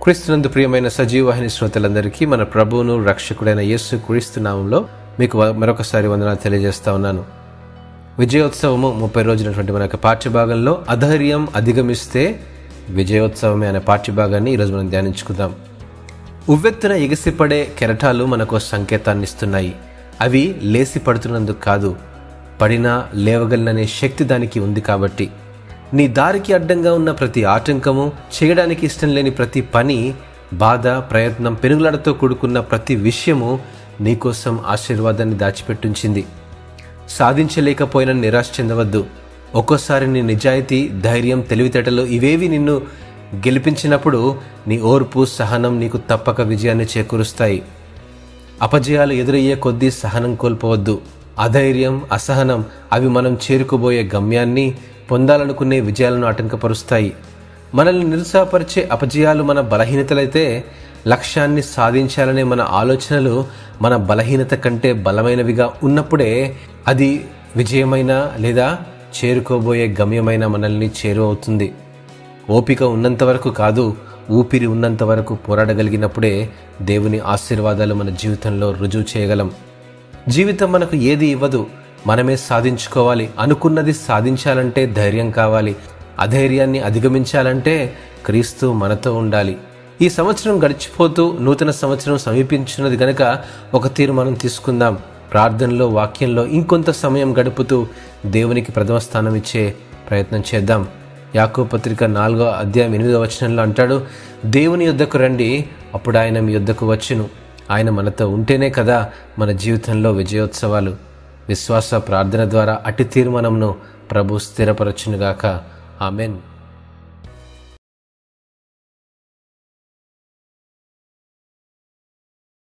క్రీస్తునందు ప్రియమైన సజీవవాహిని శ్రోతలందరికీ మన ప్రభువును రక్షకుడైన యేసు క్రీస్తు నామంలో మీకు మరొకసారి వందనాలు తెలియజేస్తా ఉన్నాను. విజయోత్సవము 30 రోజులైనటువంటి మన యొక్క పాఠ్యభాగంలో అధైర్యం అధిగమిస్తే విజయోత్సవమే అనే పాఠ్యభాగాన్ని ఈరోజు మనం ధ్యానించుకుందాం. ఉవ్వెత్తున ఎగిసిపడే కెరటాలు మనకు సంకేతాన్ని ఇస్తున్నాయి. అవి లేసి పడుతున్నందుకు కాదు, పడినా లేవగలననే శక్తి దానికి ఉంది. కాబట్టి నీ దారికి అడ్డంగా ఉన్న ప్రతి ఆటంకము, చేయడానికి ఇష్టం లేని ప్రతి పని, బాధ, ప్రయత్నం, పెనుగులాడతో కూడుకున్న ప్రతి విషయము నీకోసం ఆశీర్వాదాన్ని దాచిపెట్టుంచింది. సాధించలేకపోయిన నిరాశ చెందవద్దు. ఒక్కోసారి నీ నిజాయితీ, ధైర్యం, తెలివితేటలు ఇవేవి నిన్ను గెలిపించినప్పుడు నీ ఓర్పు, సహనం నీకు తప్పక విజయాన్ని చేకూరుస్తాయి. అపజయాలు ఎదురయ్యే కొద్దీ సహనం కోల్పోవద్దు. అధైర్యం, అసహనం అవి మనం చేరుకోబోయే గమ్యాన్ని, పొందాలనుకునే విజయాలను ఆటంకపరుస్తాయి. మనల్ని నిరుత్సాహపరిచే అపజయాలు మన బలహీనతలైతే, లక్ష్యాన్ని సాధించాలనే మన ఆలోచనలు మన బలహీనత కంటే బలమైనవిగా ఉన్నప్పుడే అది విజయమైన లేదా చేరుకోబోయే గమ్యమైన మనల్ని చేరువవుతుంది. ఓపిక ఉన్నంత వరకు కాదు, ఊపిరి ఉన్నంత వరకు పోరాడగలిగినప్పుడే దేవుని ఆశీర్వాదాలు మన జీవితంలో రుజువు చేయగలం. జీవితం మనకు ఏది ఇవ్వదు, మనమే సాధించుకోవాలి. అనుకున్నది సాధించాలంటే ధైర్యం కావాలి. అధైర్యాన్ని అధిగమించాలంటే క్రీస్తు మనతో ఉండాలి. ఈ సంవత్సరం గడిచిపోతూ నూతన సంవత్సరం సమీపించున్నది గనక ఒక తీర్మానం తీసుకుందాం. ప్రార్థనలో, వాక్యంలో ఇంకొంత సమయం గడుపుతూ దేవునికి ప్రథమ స్థానం ఇచ్చే ప్రయత్నం చేద్దాం. యాకోబు పత్రిక 4వ అధ్యాయం 8వ వచనంలో అంటాడు, దేవుని యొద్దకు రండి, అప్పుడు ఆయన మీ యొద్దకు వచ్చును. ఆయన మనతో ఉంటేనే కదా మన జీవితంలో విజయోత్సవాలు. విశ్వాస ప్రార్థన ద్వారా అట్టి తీర్మానంను ప్రభు స్థిరపరచునుగాక. ఆమెన్.